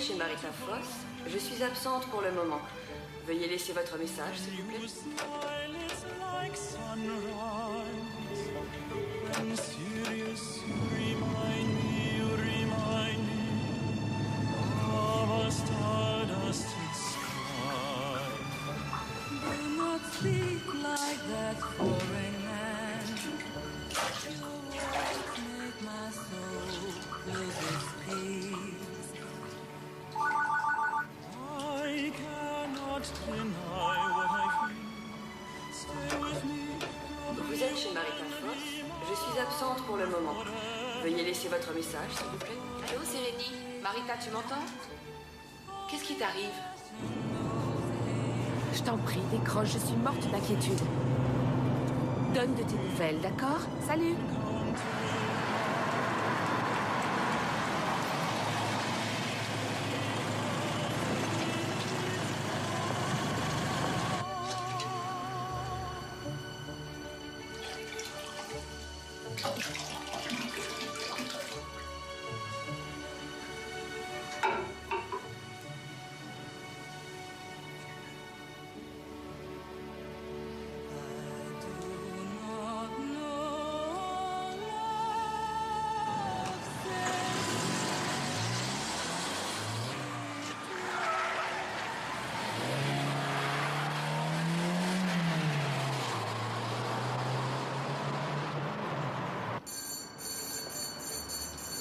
chez Marita Foss. Je suis absente pour le moment. Veuillez laisser votre message, s'il vous plaît. Vous êtes chez Marita Foss. Je suis absente pour le moment. Veuillez laisser votre message, s'il vous plaît. Allô, Sérénie? Marita, tu m'entends? Qu'est-ce qui t'arrive? Je t'en prie, décroche, je suis morte d'inquiétude. Donne de tes nouvelles, d'accord? Salut!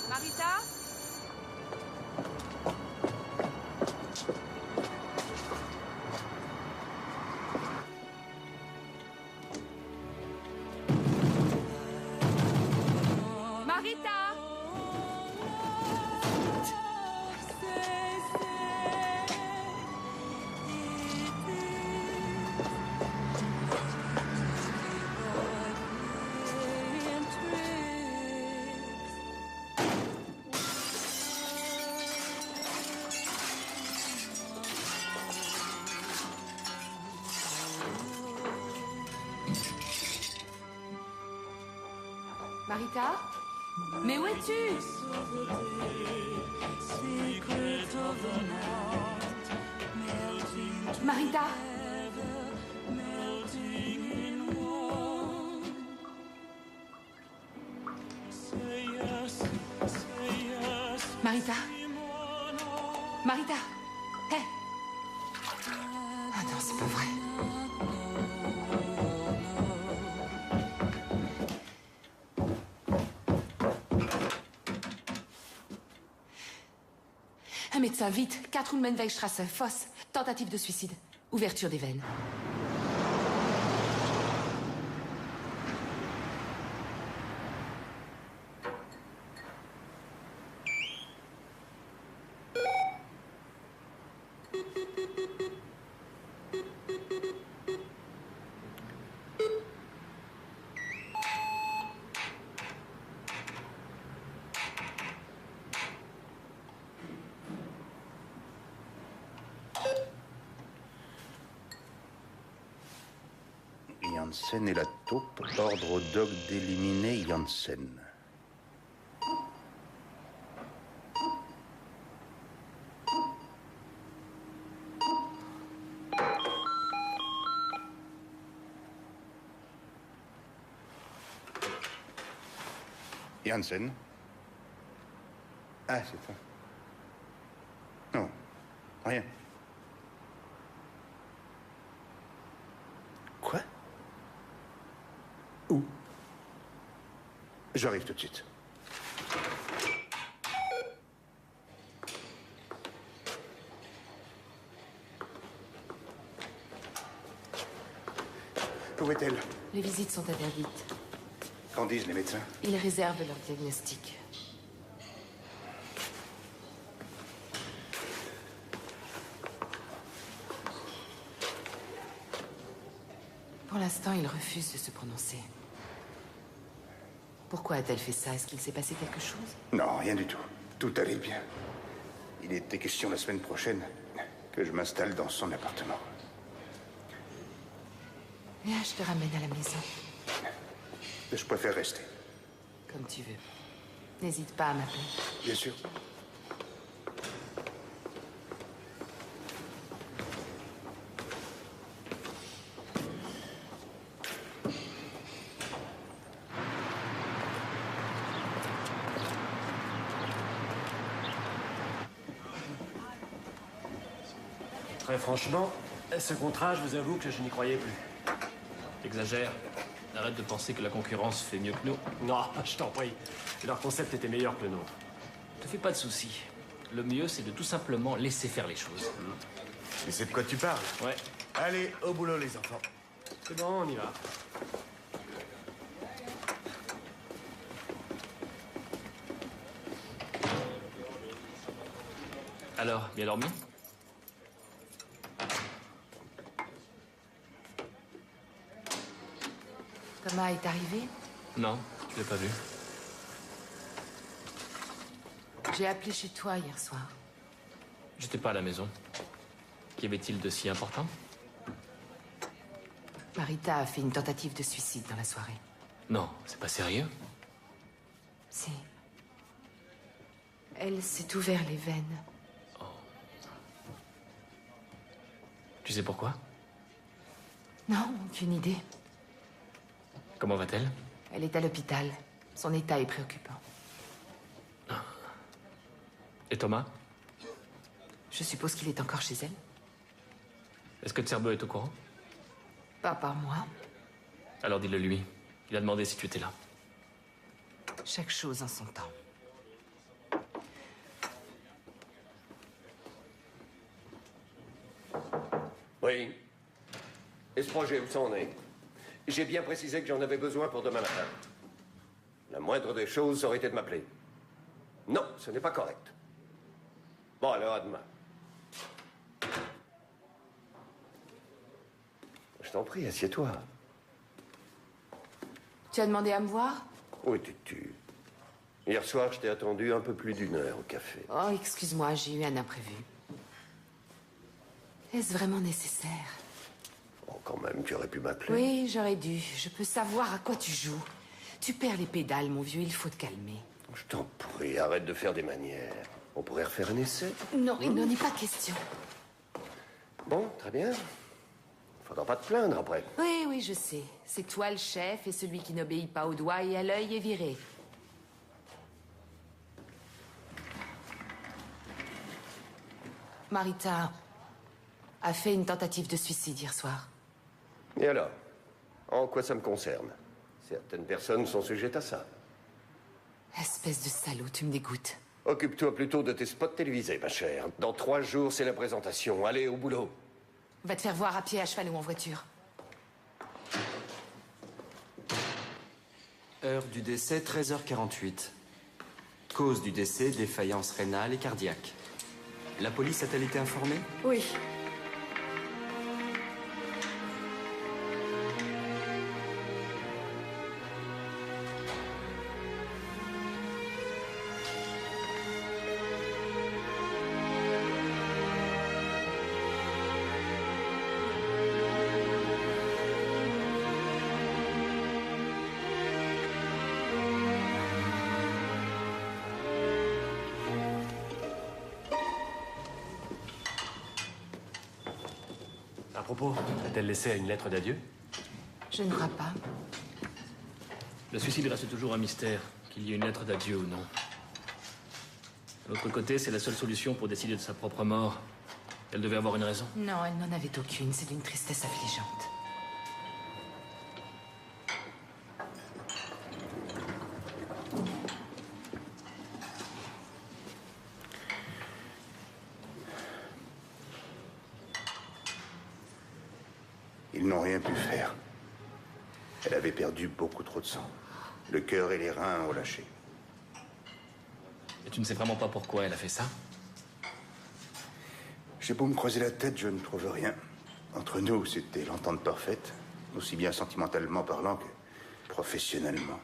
Marita? Marita? Marita? Mais où es-tu? Marita? Marita? Marita? Hé! Ah non, c'est pas vrai. Un médecin, vite. 4 Ulmenwegstrasse, Foss. Tentative de suicide. Ouverture des veines. Janssen et la taupe, ordre au dog d'éliminer Janssen. Janssen? Ah, c'est toi. Non, rien. Quoi? Où? J'arrive tout de suite. Où est-elle? Les visites sont interdites. Qu'en disent les médecins? Ils réservent leur diagnostic. Pour l'instant, ils refusent de se prononcer. Pourquoi a-t-elle fait ça? Est-ce qu'il s'est passé quelque chose? Non, rien du tout. Tout allait bien. Il était question la semaine prochaine que je m'installe dans son appartement. Viens, je te ramène à la maison. Je préfère rester. Comme tu veux. N'hésite pas à m'appeler. Bien sûr. Très franchement, ce contrat, je vous avoue que je n'y croyais plus. T'exagères. Arrête de penser que la concurrence fait mieux que nous. Non, je t'en prie. Leur concept était meilleur que le nôtre. Te fais pas de soucis. Le mieux, c'est de tout simplement laisser faire les choses. Mais c'est de quoi tu parles? Ouais. Allez, au boulot, les enfants. C'est bon, on y va. Alors, bien dormi? Thomas est arrivé? Non, je l'ai pas vu. J'ai appelé chez toi hier soir. J'étais pas à la maison. Qu'y avait-il de si important? Marita a fait une tentative de suicide dans la soirée. Non, c'est pas sérieux. Si. Elle s'est ouvert les veines. Tu sais pourquoi? Non, aucune idée. Comment va-t-elle? Elle est à l'hôpital. Son état est préoccupant. Et Thomas? Je suppose qu'il est encore chez elle? Est-ce que Tserbo est au courant? Pas par moi. Alors dis-le lui. Il a demandé si tu étais là. Chaque chose en son temps. Oui. Et ce projet, où ça en est? J'ai bien précisé que j'en avais besoin pour demain matin. La moindre des choses aurait été de m'appeler. Non, ce n'est pas correct. Bon, alors à demain. Je t'en prie, assieds-toi. Tu as demandé à me voir? Où étais-tu? Hier soir, je t'ai attendu un peu plus d'1 heure au café. Oh, excuse-moi, j'ai eu un imprévu. Est-ce vraiment nécessaire? Oh, quand même, tu aurais pu m'appeler. Oui, j'aurais dû. Je peux savoir à quoi tu joues. Tu perds les pédales, mon vieux, il faut te calmer. Je t'en prie, arrête de faire des manières. On pourrait refaire un essai. Non, il n'en est pas question. Bon, très bien. Faudra pas te plaindre après. Oui, oui, je sais. C'est toi le chef et celui qui n'obéit pas au doigt et à l'œil est viré. Marita a fait une tentative de suicide hier soir. Et alors? En quoi ça me concerne? Certaines personnes sont sujettes à ça. Espèce de salaud, tu me dégoûtes. Occupe-toi plutôt de tes spots télévisés, ma chère. Dans 3 jours, c'est la présentation. Allez, au boulot. Va te faire voir à pied, à cheval ou en voiture. Heure du décès, 13h48. Cause du décès, défaillance rénale et cardiaque. La police a-t-elle été informée? Oui. À propos, a-t-elle laissé une lettre d'adieu? Je ne crois pas. Le suicide reste toujours un mystère, qu'il y ait une lettre d'adieu ou non. De l'autre côté, c'est la seule solution pour décider de sa propre mort. Elle devait avoir une raison. Non, elle n'en avait aucune. C'est d'une tristesse affligeante. Ils n'ont rien pu faire. Elle avait perdu beaucoup trop de sang. Le cœur et les reins ont lâché. Et tu ne sais vraiment pas pourquoi elle a fait ça? J'ai beau me creuser la tête, je ne trouve rien. Entre nous, c'était l'entente parfaite, aussi bien sentimentalement parlant que professionnellement.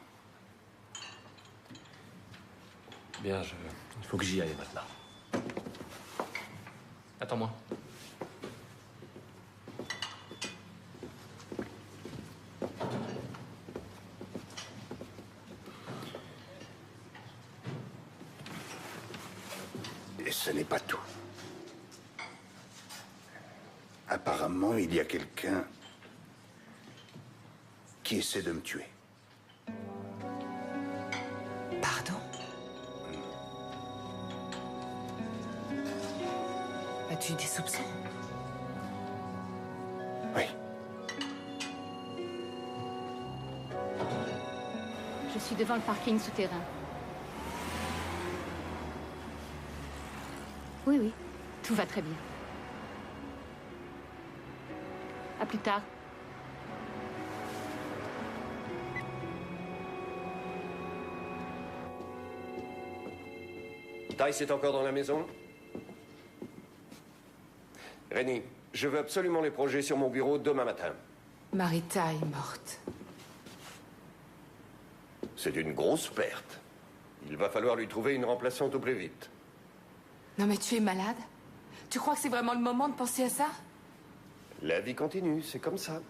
Bien, il faut que j'y aille maintenant. Attends-moi. Et ce n'est pas tout. Apparemment, il y a quelqu'un qui essaie de me tuer. Pardon? As-tu des soupçons? suis devant le parking souterrain. Oui, oui, tout va très bien. À plus tard. Tice est encore dans la maison? Rennie, je veux absolument les projets sur mon bureau demain matin. Marita est morte. C'est une grosse perte. Il va falloir lui trouver une remplaçante au plus vite. Non mais tu es malade? Tu crois que c'est vraiment le moment de penser à ça? La vie continue, c'est comme ça.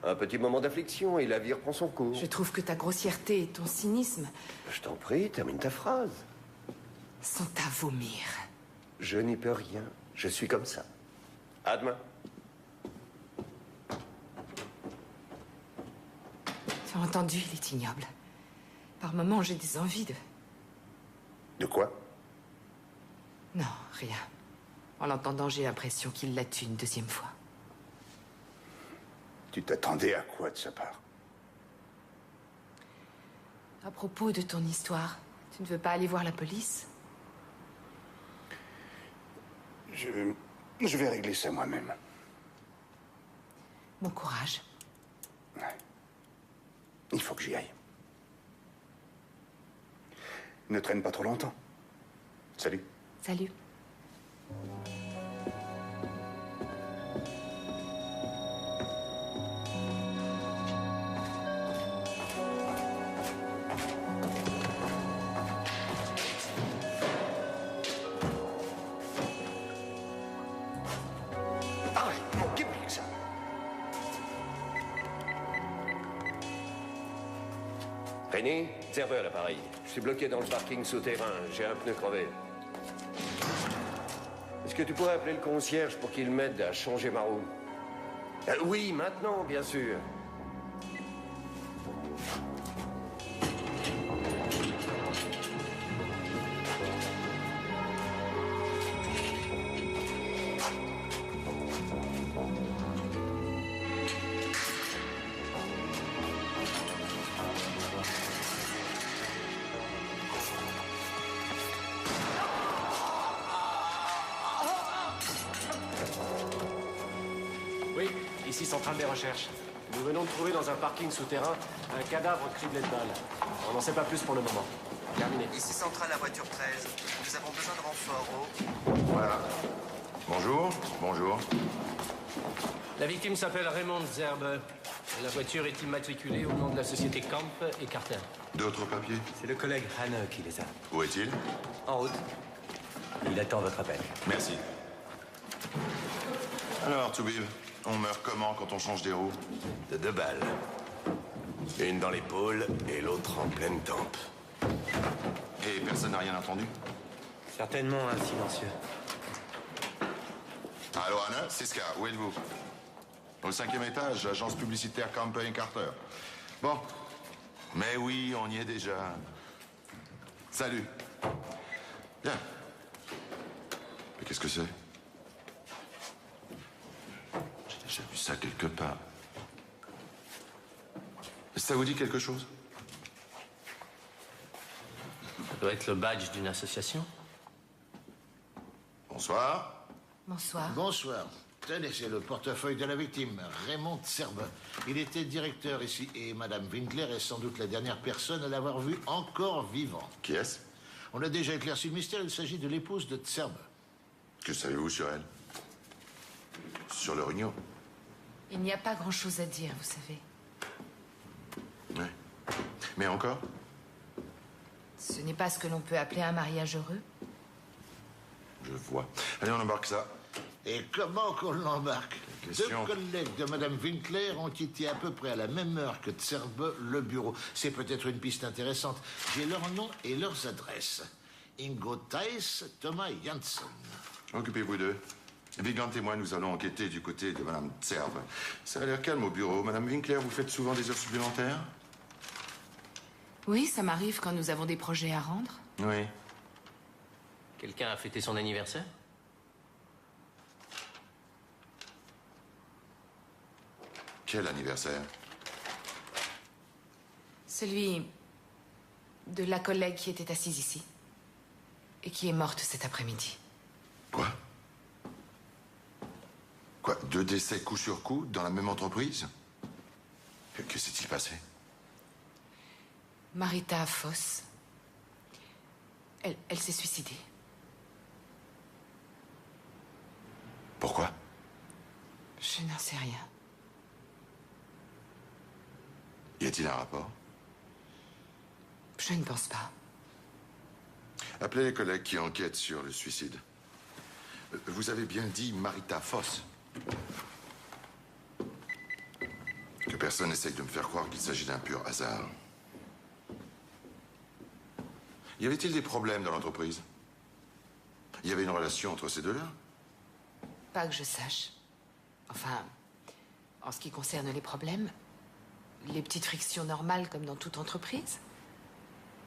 Un petit moment d'affliction et la vie reprend son cours. Je trouve que ta grossièreté et ton cynisme Je t'en prie, termine ta phrase. sont à vomir. Je n'y peux rien. Je suis comme ça. À demain. Tu as entendu, il est ignoble. Par moments, j'ai des envies de... De quoi? Non, rien. En l'entendant, j'ai l'impression qu'il l'a tué une deuxième fois. Tu t'attendais à quoi de sa part? À propos de ton histoire, tu ne veux pas aller voir la police? Je vais régler ça moi-même. Bon courage. Il faut que j'y aille. Ne traîne pas trop longtemps. Salut. Salut. Arrête, mon Québec, ça. Rennie, serveur à l'appareil. Je suis bloqué dans le parking souterrain. J'ai un pneu crevé. Est-ce que tu pourrais appeler le concierge pour qu'il m'aide à changer ma roue? Oui, maintenant, bien sûr. Oui, ici centrale des recherches. Nous venons de trouver dans un parking souterrain un cadavre criblé de balles. On n'en sait pas plus pour le moment. Terminé. Ici centrale à voiture 13. Nous avons besoin de renfort au... Voilà. Bonjour, bonjour. La victime s'appelle Raymond Zerbe. La voiture est immatriculée au nom de la société Camp et Carter. D'autres papiers? C'est le collègue Hanne qui les a. Où est-il? En route. Il attend votre appel. Merci. Alors, Toubib, on meurt comment quand on change des roues? De 2 balles. Une dans l'épaule et l'autre en pleine tempe. Et personne n'a rien entendu? Certainement un silencieux. Allô, Anna? Siska, où êtes-vous? Au 5e étage, agence publicitaire Campaign Carter. Bon. Mais oui, on y est déjà. Salut. Bien. Mais qu'est-ce que c'est? J'ai déjà vu ça quelque part. Ça vous dit quelque chose? Ça doit être le badge d'une association. Bonsoir. Bonsoir. Bonsoir. Tenez, c'est le portefeuille de la victime, Raymond Zerbe. Il était directeur ici et Madame Winkler est sans doute la dernière personne à l'avoir vu encore vivant. Qui est-ce? On a déjà éclairci le mystère, il s'agit de l'épouse de Zerbe. Que savez-vous sur elle? Sur leur union? Il n'y a pas grand-chose à dire, vous savez. Oui. Mais encore? Ce n'est pas ce que l'on peut appeler un mariage heureux. Je vois. Allez, on embarque ça. Et comment qu'on l'embarque? Quelle 2 question. collègues de Madame Winkler ont quitté à peu près à la même heure que Zerbe le bureau. C'est peut-être une piste intéressante. J'ai leurs noms et leurs adresses. Ingo Theiss, Thomas Janssen. Occupez-vous d'eux. Vigant et moi, nous allons enquêter du côté de Madame Zerbe. Ça a l'air calme au bureau. Madame Winkler, vous faites souvent des heures supplémentaires? Oui, ça m'arrive quand nous avons des projets à rendre. Oui. Quelqu'un a fêté son anniversaire? Quel anniversaire? Celui De la collègue qui était assise ici. Et qui est morte cet après-midi. Quoi? Quoi? 2 décès coup sur coup dans la même entreprise? Que s'est-il passé? Marita Foss. Elle s'est suicidée. Pourquoi? Je n'en sais rien. Y a-t-il un rapport? Je ne pense pas. Appelez les collègues qui enquêtent sur le suicide. Vous avez bien dit Marita Foss. Que personne n'essaye de me faire croire qu'il s'agit d'un pur hasard. Y avait-il des problèmes dans l'entreprise? Il y avait une relation entre ces deux-là? Pas que je sache. Enfin, en ce qui concerne les problèmes, les petites frictions normales comme dans toute entreprise.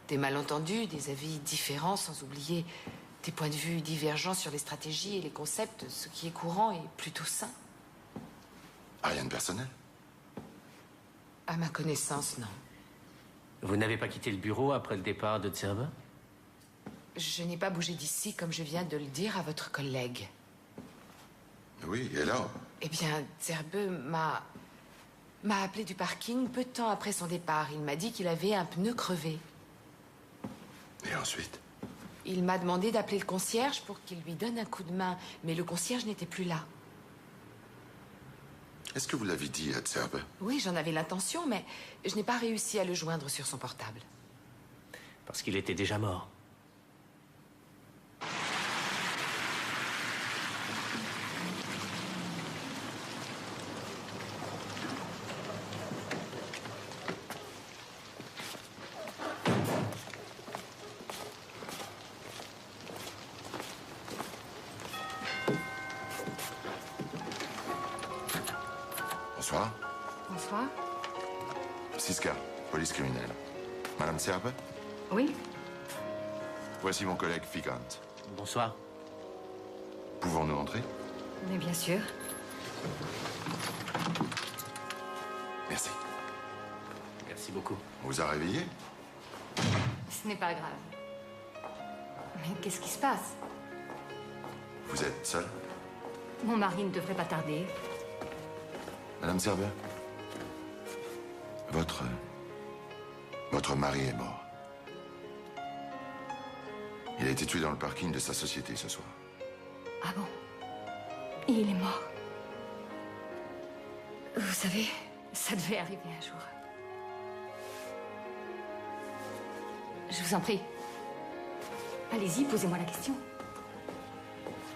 Des malentendus, des avis différents, sans oublier des points de vue divergents sur les stratégies et les concepts, ce qui est courant et plutôt sain. Rien de personnel? À ma connaissance, non. Vous n'avez pas quitté le bureau après le départ de Zerbe? Je n'ai pas bougé d'ici, comme je viens de le dire à votre collègue. Oui, et là? Eh bien, Zerbe m'a appelé du parking peu de temps après son départ. Il m'a dit qu'il avait un pneu crevé. Et ensuite? Il m'a demandé d'appeler le concierge pour qu'il lui donne un coup de main, mais le concierge n'était plus là. Est-ce que vous l'avez dit à Zerbe? Oui, j'en avais l'intention, mais je n'ai pas réussi à le joindre sur son portable. Parce qu'il était déjà mort. Bonsoir. Bonsoir. Siska, police criminelle. Madame Zerbe? Oui. Voici mon collègue Vigant. Bonsoir. Pouvons-nous entrer? Mais bien sûr. Merci. Merci beaucoup. On vous a réveillé? Ce n'est pas grave. Mais qu'est-ce qui se passe? Vous êtes seule? Mon mari ne devrait pas tarder. Madame Zerbe? Votre mari est mort. Il a été tué dans le parking de sa société ce soir. Ah bon? Et il est mort. Vous savez, ça devait arriver un jour. Je vous en prie. Allez-y, posez-moi la question.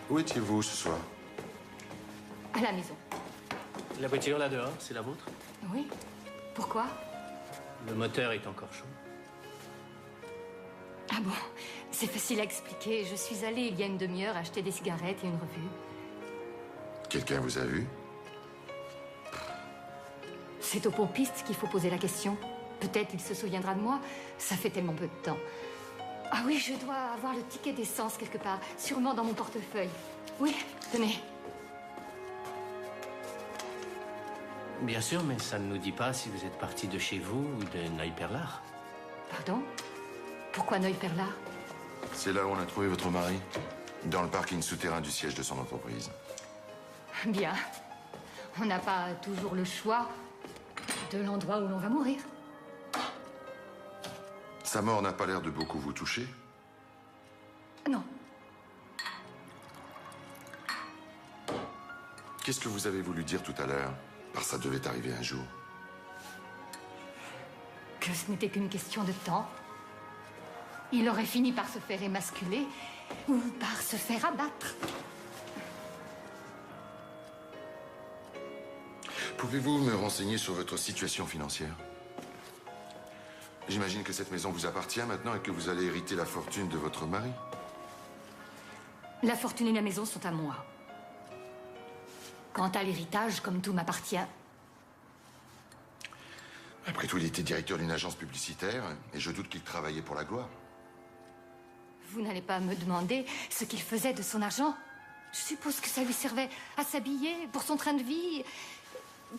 Où étiez-vous ce soir? À la maison. La voiture là dehors, c'est la vôtre? Oui. Pourquoi? Le moteur est encore chaud. Ah bon? C'est facile à expliquer. Je suis allée il y a une demi-heure acheter des cigarettes et une revue. Quelqu'un vous a vu? C'est au pompiste qu'il faut poser la question. Peut-être il se souviendra de moi. Ça fait tellement peu de temps. Ah oui, je dois avoir le ticket d'essence quelque part. Sûrement dans mon portefeuille. Oui, tenez. Bien sûr, mais ça ne nous dit pas si vous êtes parti de chez vous ou de Neuperlach. Pardon? Pourquoi Neuperlach? C'est là où on a trouvé votre mari. Dans le parking souterrain du siège de son entreprise. Bien. On n'a pas toujours le choix de l'endroit où l'on va mourir. Sa mort n'a pas l'air de beaucoup vous toucher? Non. Qu'est-ce que vous avez voulu dire tout à l'heure? Par ça devait arriver un jour. Que ce n'était qu'une question de temps. Il aurait fini par se faire émasculer ou par se faire abattre. Pouvez-vous me renseigner sur votre situation financière? J'imagine que cette maison vous appartient maintenant et que vous allez hériter la fortune de votre mari. La fortune et la maison sont à moi. Quant à l'héritage, comme tout m'appartient. Après tout, il était directeur d'une agence publicitaire et je doute qu'il travaillait pour la gloire. Vous n'allez pas me demander ce qu'il faisait de son argent? Je suppose que ça lui servait à s'habiller, pour son train de vie,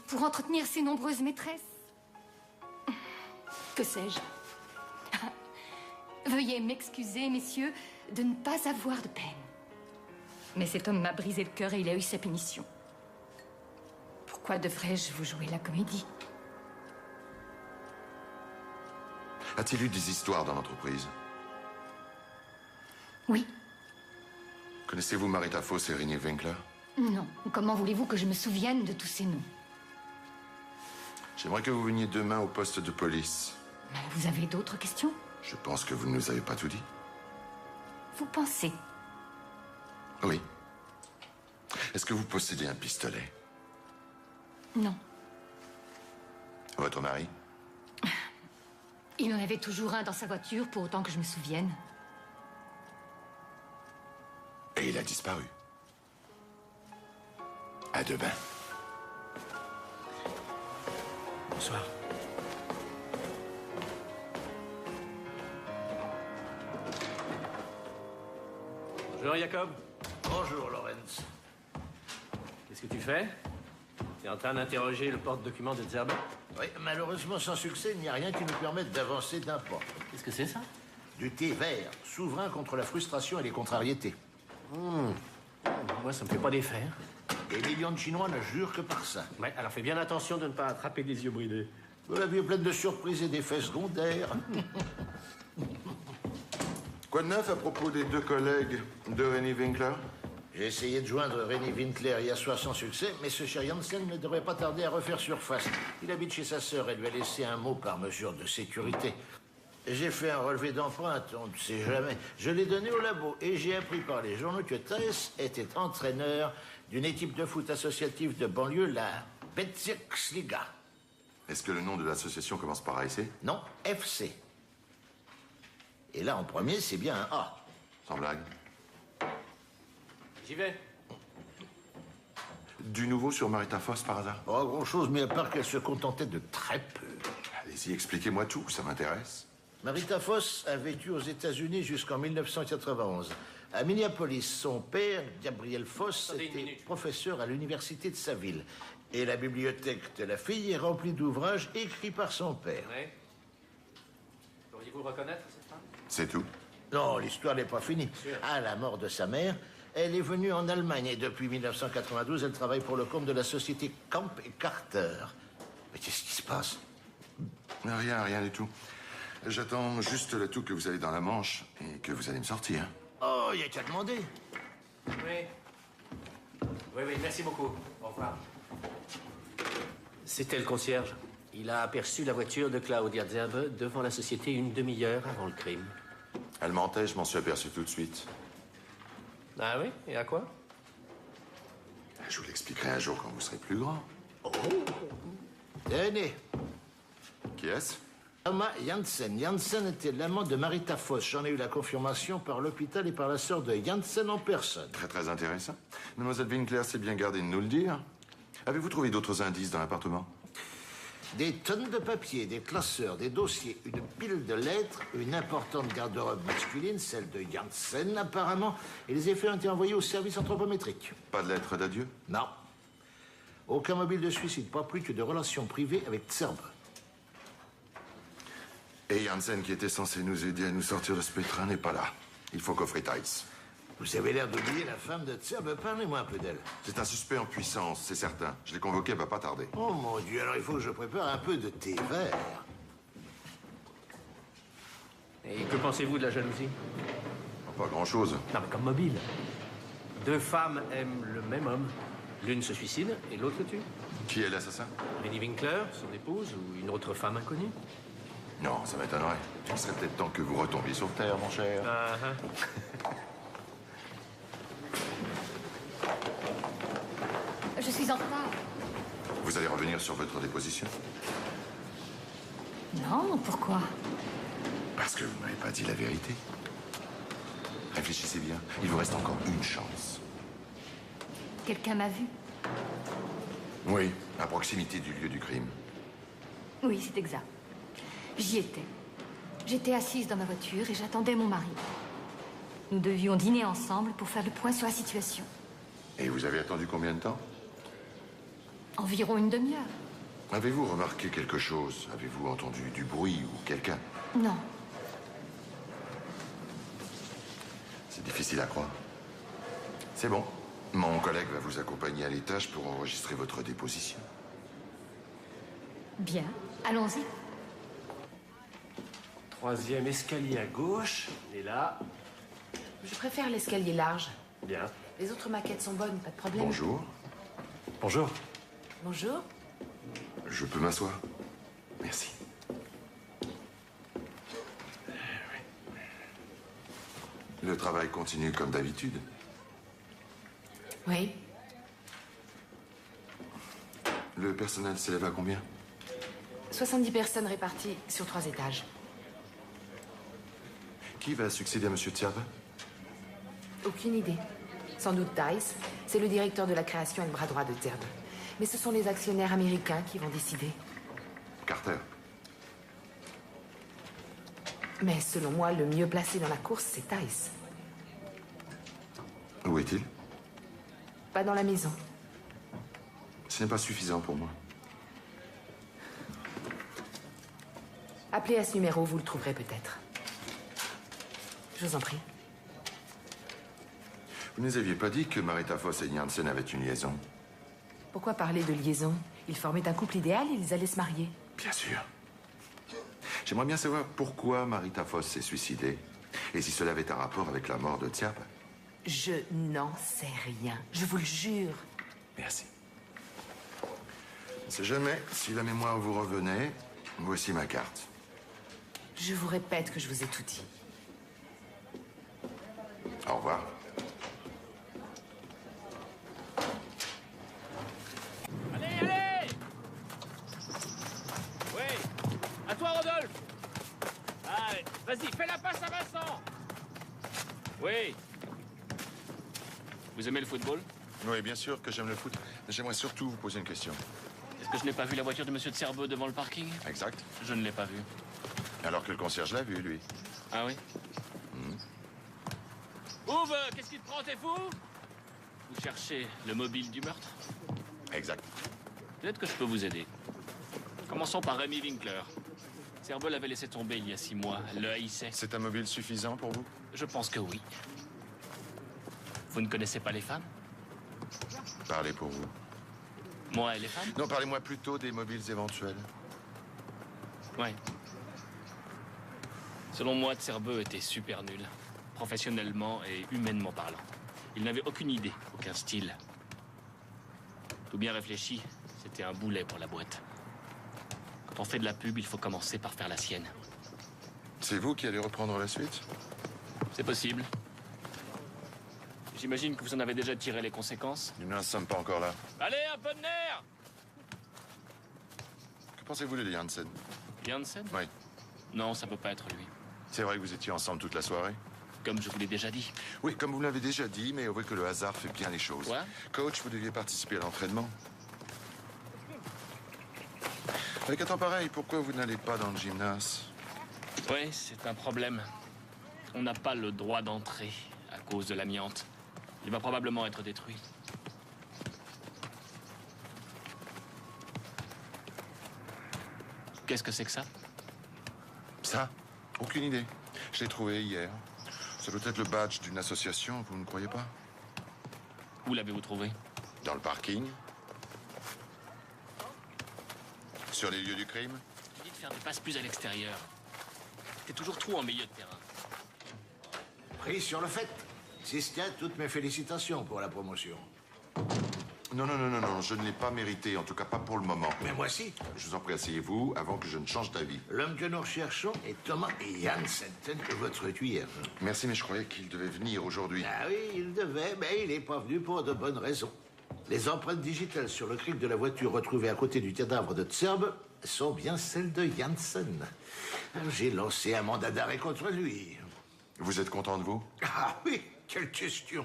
pour entretenir ses nombreuses maîtresses. Que sais-je? Veuillez m'excuser, messieurs, de ne pas avoir de peine. Mais cet homme m'a brisé le cœur et il a eu sa punition. Pourquoi devrais-je vous jouer la comédie? A-t-il eu des histoires dans l'entreprise? Oui. Connaissez-vous Marita Foss et René Winkler? Non. Comment voulez-vous que je me souvienne de tous ces noms? J'aimerais que vous veniez demain au poste de police. Vous avez d'autres questions? Je pense que vous ne nous avez pas tout dit. Vous pensez? Oui. Est-ce que vous possédez un pistolet? Non. Votre mari? Il en avait toujours un dans sa voiture, pour autant que je me souvienne. Et il a disparu. À demain. Bonsoir. Bonjour, Jacob. Bonjour, Lorenz. Qu'est-ce que tu fais? Tu es en train d'interroger le porte-document de Zerbe? Oui, malheureusement, sans succès, il n'y a rien qui nous permette d'avancer d'un pas. Qu'est-ce que c'est, ça? Du thé vert, souverain contre la frustration et les contrariétés. Moi, ça me fait pas d'effet. Des millions de Chinois ne jurent que par ça. Ouais, alors fais bien attention de ne pas attraper des yeux bridés. La vie est pleine de surprises et d'effets secondaires. Quoi de neuf à propos des deux collègues de René Winkler? J'ai essayé de joindre René Winkler hier soir sans succès, mais ce cher Janssen ne devrait pas tarder à refaire surface. Il habite chez sa sœur et lui a laissé un mot par mesure de sécurité. J'ai fait un relevé d'empreinte, on ne sait jamais. Je l'ai donné au labo et j'ai appris par les journaux que Thais était entraîneur d'une équipe de foot associative de banlieue, la Bezirksliga. Est-ce que le nom de l'association commence par ASC? Non, FC. Et là, en premier, c'est bien un A. Sans blague. J'y vais. Du nouveau sur Marita Foss, par hasard? Pas grand-chose, mais à part qu'elle se contentait de très peu. Allez-y, expliquez-moi tout, ça m'intéresse. Marita Foss a vécu aux États-Unis jusqu'en 1991. À Minneapolis, son père, Gabriel Foss, était professeur à l'université de sa ville. Et la bibliothèque de la fille est remplie d'ouvrages écrits par son père. Oui. Pourriez-vous le reconnaître, cette femme? C'est tout? Non, l'histoire n'est pas finie. À la mort de sa mère, elle est venue en Allemagne et depuis 1992, elle travaille pour le compte de la société Camp et Carter. Mais qu'est-ce qui se passe? Rien du tout. J'attends juste le tout que vous avez dans la manche et que vous allez me sortir. Oh, il y a qu'à demander. Oui. Oui, merci beaucoup. Au revoir. C'était le concierge. Il a aperçu la voiture de Claudia Zerbe devant la société une demi-heure avant le crime. Elle mentait, je m'en suis aperçu tout de suite. Ah oui? Et à quoi? Je vous l'expliquerai un jour quand vous serez plus grand. Oh! Tenez. Qui est-ce? Thomas Janssen. Janssen était l'amant de Marita Foss. J'en ai eu la confirmation par l'hôpital et par la sœur de Janssen en personne. Très intéressant. Mademoiselle Winkler s'est bien gardée de nous le dire. Avez-vous trouvé d'autres indices dans l'appartement? Des tonnes de papier, des classeurs, des dossiers, une pile de lettres, une importante garde-robe masculine, celle de Janssen apparemment, et les effets ont été envoyés au service anthropométrique. Pas de lettre d'adieu? Non. Aucun mobile de suicide, pas plus que de relations privées avec Zerbe. Et Janssen, qui était censé nous aider à nous sortir de ce pétrin, n'est pas là. Il faut coffrer Thais. Vous avez l'air d'oublier la femme de Zerbe. Parlez-moi un peu d'elle. C'est un suspect en puissance, c'est certain. Je l'ai convoqué, elle va pas tarder. Oh mon Dieu, alors il faut que je prépare un peu de thé vert. Et que pensez-vous de la jalousie? Pas grand-chose. Non, mais comme mobile. Deux femmes aiment le même homme. L'une se suicide et l'autre le tue. Qui est l'assassin? René Winkler, son épouse, ou une autre femme inconnue? Non, ça m'étonnerait. Il serait peut-être temps que vous retombiez sur terre, mon cher. Je suis en retard. Vous allez revenir sur votre déposition? Non, pourquoi? Parce que vous m'avez pas dit la vérité. Réfléchissez bien. Il vous reste encore une chance. Quelqu'un m'a vu? Oui, à proximité du lieu du crime. Oui, c'est exact. J'y étais. J'étais assise dans ma voiture et j'attendais mon mari. Nous devions dîner ensemble pour faire le point sur la situation. Et vous avez attendu combien de temps? Environ une demi-heure. Avez-vous remarqué quelque chose? Avez-vous entendu du bruit ou quelqu'un? Non. C'est difficile à croire. C'est bon. Mon collègue va vous accompagner à l'étage pour enregistrer votre déposition. Bien, allons-y. 3e escalier à gauche. Et là. Je préfère l'escalier large. Bien. Les autres maquettes sont bonnes, pas de problème. Bonjour. Bonjour. Bonjour. Je peux m'asseoir? Merci. Le travail continue comme d'habitude. Oui. Le personnel s'élève à combien? 70 personnes réparties sur 3 étages. Qui va succéder à M. Tserbe? Aucune idée. Sans doute Tice. C'est le directeur de la création et le bras droit de Tserbe. Mais ce sont les actionnaires américains qui vont décider. Carter. Mais selon moi, le mieux placé dans la course, c'est Tice. Où est-il? Pas dans la maison. Ce n'est pas suffisant pour moi. Appelez à ce numéro, vous le trouverez peut-être. Je vous en prie. Vous ne nous aviez pas dit que Marita Foss et Janssen avaient une liaison? Pourquoi parler de liaison? Ils formaient un couple idéal et ils allaient se marier. Bien sûr. J'aimerais bien savoir pourquoi Marita Foss s'est suicidée et si cela avait un rapport avec la mort de Tserbe. Je n'en sais rien. Je vous le jure. Merci. On ne sait jamais si la mémoire vous revenait. Voici ma carte. Je vous répète que je vous ai tout dit. Au revoir. Allez, allez! Oui, à toi, Rodolphe! Allez, vas-y, fais la passe à Vincent! Oui. Vous aimez le football? Oui, bien sûr que j'aime le foot. Mais j'aimerais surtout vous poser une question. Est-ce que je n'ai pas vu la voiture de Monsieur Tserbe devant le parking? Exact. Je ne l'ai pas vue. Alors que le concierge l'a vu, lui. Ah oui? Ouve, qu'est-ce qui te prend, t'es fou? Vous cherchez le mobile du meurtre? Exact. Peut-être que je peux vous aider. Commençons par Rémi Winkler. Tserbe l'avait laissé tomber il y a 6 mois. Le haïssait. C'est un mobile suffisant pour vous? Je pense que oui. Vous ne connaissez pas les femmes? Parlez pour vous. Moi et les femmes? Non, parlez-moi plutôt des mobiles éventuels. Oui. Selon moi, Tserbe était super nul. Professionnellement et humainement parlant. Il n'avait aucune idée, aucun style. Tout bien réfléchi, c'était un boulet pour la boîte. Quand on fait de la pub, il faut commencer par faire la sienne. C'est vous qui allez reprendre la suite? C'est possible. J'imagine que vous en avez déjà tiré les conséquences. Nous n'en sommes pas encore là. Allez, un peu de nerf! Que pensez-vous de Janssen? Janssen? Oui. Non, ça peut pas être lui. C'est vrai que vous étiez ensemble toute la soirée? Comme je vous l'ai déjà dit. Oui, comme vous l'avez déjà dit, mais avouez que le hasard fait bien les choses. Quoi? Coach, vous deviez participer à l'entraînement. Avec un temps pareil, pourquoi vous n'allez pas dans le gymnase? Oui, c'est un problème. On n'a pas le droit d'entrer à cause de l'amiante. Il va probablement être détruit. Qu'est-ce que c'est que ça? Ça? Aucune idée. Je l'ai trouvé hier. Ça doit être le badge d'une association, vous ne croyez pas? Où l'avez-vous trouvé? Dans le parking. Sur les lieux du crime. Je te dis de faire des passes plus à l'extérieur. T'es toujours trop en milieu de terrain. Pris sur le fait. Sistia, toutes mes félicitations pour la promotion. Non, je ne l'ai pas mérité, en tout cas pas pour le moment. Mais moi si. Je vous en prie, asseyez-vous avant que je ne change d'avis. L'homme que nous recherchons est Thomas Janssen, votre tueur. Merci, mais je croyais qu'il devait venir aujourd'hui. Ah oui, il devait, mais il n'est pas venu pour de bonnes raisons. Les empreintes digitales sur le cric de la voiture retrouvée à côté du cadavre de Tserbe sont bien celles de Janssen. J'ai lancé un mandat d'arrêt contre lui. Vous êtes content de vous? Ah oui, quelle question.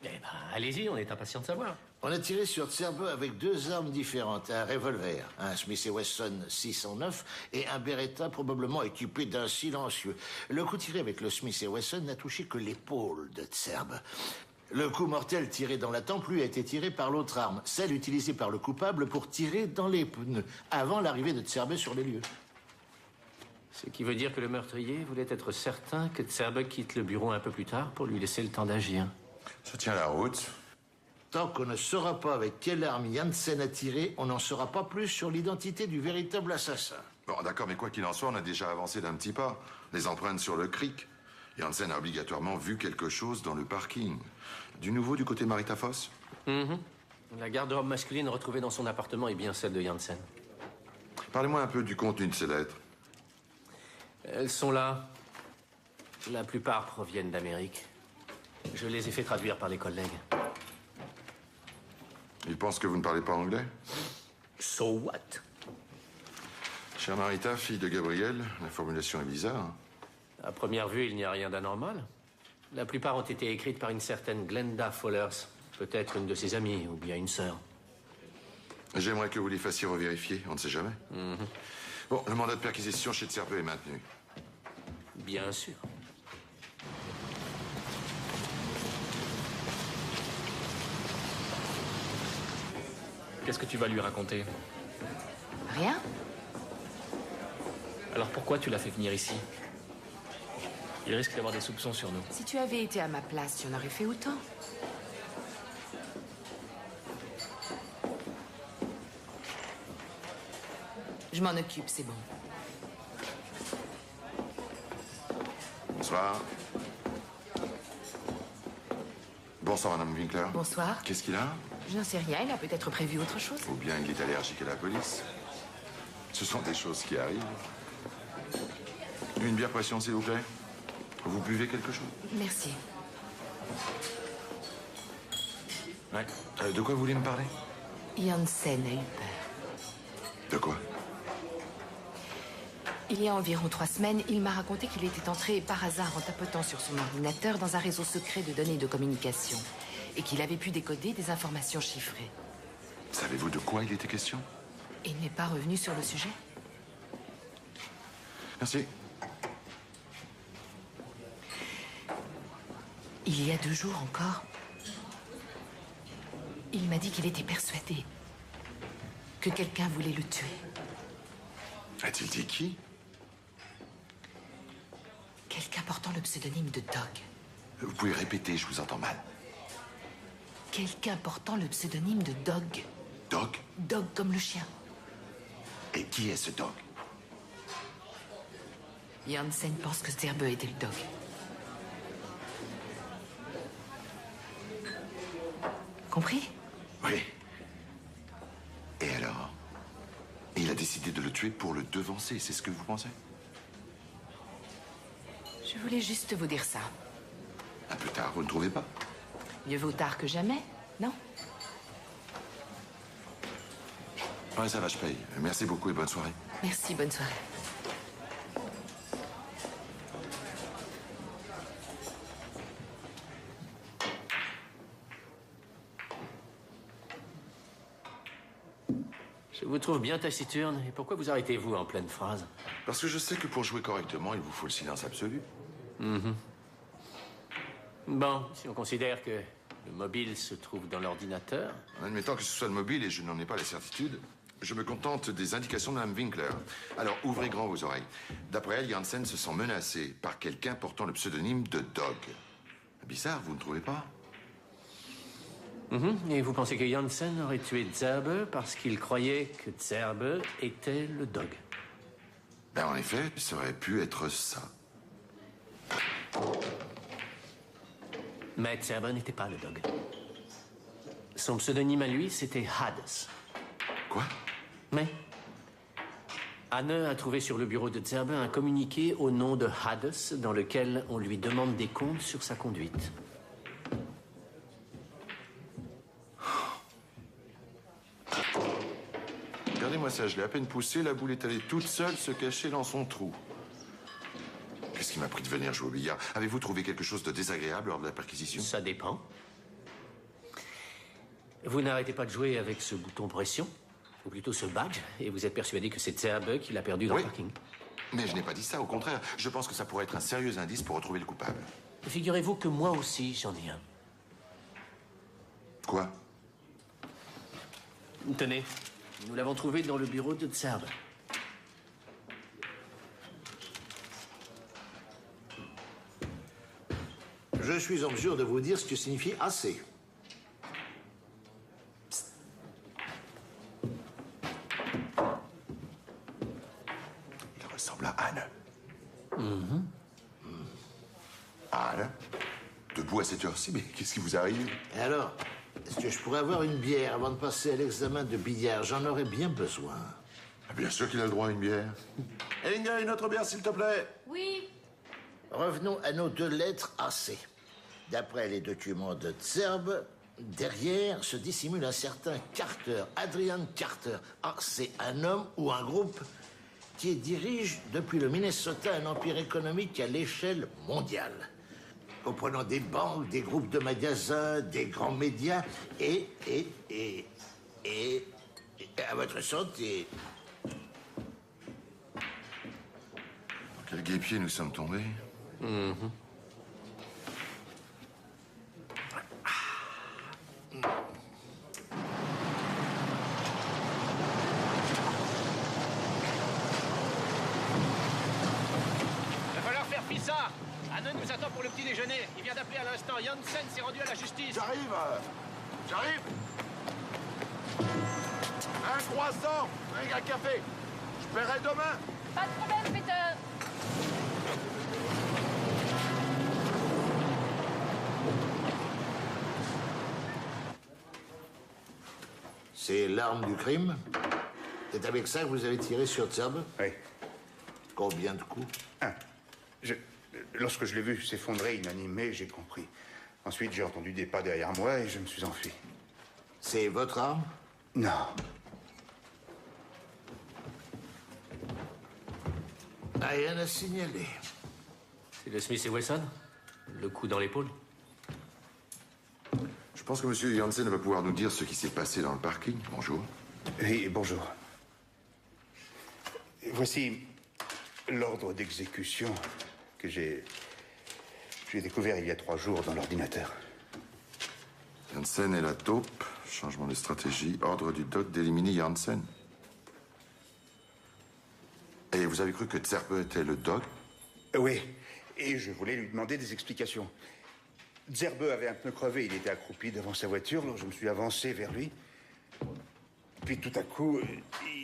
Eh ben, allez-y, on est impatient de savoir. On a tiré sur Tserbe avec 2 armes différentes. Un revolver, un Smith & Wesson 609 et un Beretta probablement équipé d'un silencieux. Le coup tiré avec le Smith & Wesson n'a touché que l'épaule de Tserbe. Le coup mortel tiré dans la tempe, lui, a été tiré par l'autre arme, celle utilisée par le coupable pour tirer dans les pneus, avant l'arrivée de Tserbe sur les lieux. Ce qui veut dire que le meurtrier voulait être certain que Zerbe quitte le bureau un peu plus tard pour lui laisser le temps d'agir. Ça tient la route. Tant qu'on ne saura pas avec quelle arme Janssen a tiré, on n'en saura pas plus sur l'identité du véritable assassin. Bon, d'accord, mais quoi qu'il en soit, on a déjà avancé d'un petit pas. Les empreintes sur le cric. Janssen a obligatoirement vu quelque chose dans le parking. Du nouveau du côté Marita Foss? La garde-robe masculine retrouvée dans son appartement est bien celle de Janssen. Parlez-moi un peu du contenu de ces lettres. Elles sont là. La plupart proviennent d'Amérique. Je les ai fait traduire par les collègues. Il pense que vous ne parlez pas anglais? So what? Chère Marita, fille de Gabriel, la formulation est bizarre. À première vue, il n'y a rien d'anormal. La plupart ont été écrites par une certaine Glenda Fowlers. Peut-être une de ses amies, ou bien une sœur. J'aimerais que vous les fassiez revérifier, on ne sait jamais. Bon, le mandat de perquisition chez Zerbe est maintenu. Bien sûr. Qu'est-ce que tu vas lui raconter? Rien? Alors pourquoi tu l'as fait venir ici? Il risque d'avoir des soupçons sur nous. Si tu avais été à ma place, tu en aurais fait autant. Je m'en occupe, c'est bon. Bonsoir. Bonsoir, Madame Winkler. Bonsoir. Qu'est-ce qu'il a? Je n'en sais rien, il a peut-être prévu autre chose. Ou bien il est allergique à la police. Ce sont des choses qui arrivent. Une bière pression, s'il vous plaît. Vous buvez quelque chose? Merci. Ouais. De quoi vous voulez me parler? Janssen a eu peur. De quoi? Il y a environ 3 semaines, il m'a raconté qu'il était entré par hasard en tapotant sur son ordinateur dans un réseau secret de données de communication et qu'il avait pu décoder des informations chiffrées. Savez-vous de quoi il était question? Il n'est pas revenu sur le sujet? Merci. Il y a 2 jours encore, il m'a dit qu'il était persuadé que quelqu'un voulait le tuer. A-t-il dit qui? Quelqu'un portant le pseudonyme de Dog. Vous pouvez répéter, je vous entends mal. Quelqu'un portant le pseudonyme de Dog. Dog? Dog comme le chien. Et qui est ce Dog? Janssen pense que Zerbe était le Dog. Compris? Oui. Et alors? Il a décidé de le tuer pour le devancer, c'est ce que vous pensez? Je voulais juste vous dire ça. Un peu tard, vous ne trouvez pas? Mieux vaut tard que jamais, non? Ouais, ça va, je paye. Merci beaucoup et bonne soirée. Merci, bonne soirée. Je vous trouve bien taciturne. Et pourquoi vous arrêtez-vous en pleine phrase? Parce que je sais que pour jouer correctement, il vous faut le silence absolu. Bon, si on considère que le mobile se trouve dans l'ordinateur... En admettant que ce soit le mobile, et je n'en ai pas la certitude, je me contente des indications de Mme Winkler. Alors, ouvrez grand vos oreilles. D'après elle, Janssen se sent menacé par quelqu'un portant le pseudonyme de Dog. Bizarre, vous ne trouvez pas? Et vous pensez que Janssen aurait tué Zerbe parce qu'il croyait que Zerbe était le Dog? Ben, en effet, ça aurait pu être ça. Mais Zerbe n'était pas le Dog. Son pseudonyme à lui, c'était Hades. Quoi? Mais Anne a trouvé sur le bureau de Zerbe un communiqué au nom de Hades dans lequel on lui demande des comptes sur sa conduite. Regardez-moi ça, je l'ai à peine poussé, la boule est allée toute seule se cacher dans son trou. Qu'est-ce qui m'a pris de venir jouer au billard? Avez-vous trouvé quelque chose de désagréable lors de la perquisition? Ça dépend. Vous n'arrêtez pas de jouer avec ce bouton pression, ou plutôt ce badge, et vous êtes persuadé que c'est Zerbe qui l'a perdu dans le parking. Mais je n'ai pas dit ça, au contraire. Je pense que ça pourrait être un sérieux indice pour retrouver le coupable. Figurez-vous que moi aussi, j'en ai un. Quoi? Tenez, nous l'avons trouvé dans le bureau de Zerbe. Je suis en mesure de vous dire ce que signifie assez. Il ressemble à Anne. Anne? Debout à cette heure-ci, mais qu'est-ce qui vous arrive? Et alors, est-ce que je pourrais avoir une bière avant de passer à l'examen de billard? J'en aurais bien besoin. Bien sûr qu'il a le droit à une bière. Inga, une autre bière, s'il te plaît. Oui. Revenons à nos 2 lettres AC. D'après les documents de Zerbe, derrière se dissimule un certain Carter, Adrian Carter. Ah, c'est un homme ou un groupe qui dirige depuis le Minnesota un empire économique à l'échelle mondiale, comprenant des banques, des groupes de magasins, des grands médias et à votre santé. Dans quel guêpier nous sommes tombés? Va falloir faire pizza. Anne nous attend pour le petit déjeuner. Il vient d'appeler à l'instant. Janssen s'est rendu à la justice. J'arrive. Un croissant, un gars café. Je paierai demain. Pas de problème, Peter. C'est l'arme du crime? C'est avec ça que vous avez tiré sur Zerbe? Oui. Combien de coups? Un. Lorsque je l'ai vu s'effondrer inanimé, j'ai compris. Ensuite, j'ai entendu des pas derrière moi et je me suis enfui. C'est votre arme? Non. Rien à signaler. C'est le Smith et Wesson? Le coup dans l'épaule? Je pense que M. Janssen va pouvoir nous dire ce qui s'est passé dans le parking. Bonjour. Oui, bonjour. Voici l'ordre d'exécution que j'ai découvert il y a 3 jours dans l'ordinateur. Janssen et la taupe. Changement de stratégie. Ordre du doc d'éliminer Janssen. Et vous avez cru que Zerbe était le doc? Oui, et je voulais lui demander des explications. Zerbe avait un pneu crevé, il était accroupi devant sa voiture, alors je me suis avancé vers lui. Puis tout à coup,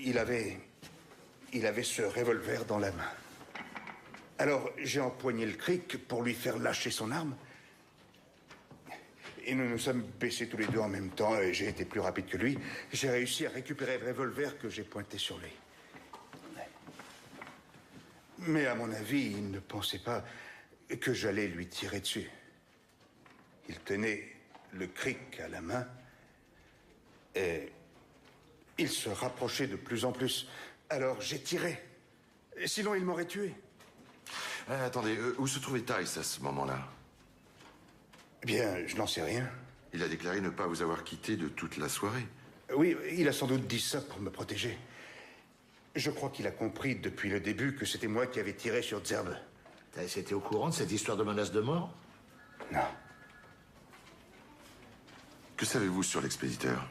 il avait ce revolver dans la main. Alors j'ai empoigné le cric pour lui faire lâcher son arme. Et nous nous sommes baissés tous les 2 en même temps, et j'ai été plus rapide que lui. J'ai réussi à récupérer le revolver que j'ai pointé sur lui. Mais à mon avis, il ne pensait pas que j'allais lui tirer dessus. Il tenait le cric à la main et il se rapprochait de plus en plus. Alors j'ai tiré. Sinon, il m'aurait tué. Attendez, où se trouvait Tice à ce moment-là? Eh bien, je n'en sais rien. Il a déclaré ne pas vous avoir quitté de toute la soirée. Oui, il a sans doute dit ça pour me protéger. Je crois qu'il a compris depuis le début que c'était moi qui avais tiré sur Zerbe. Tice était au courant de cette histoire de menace de mort? Non. Que savez-vous sur l'expéditeur?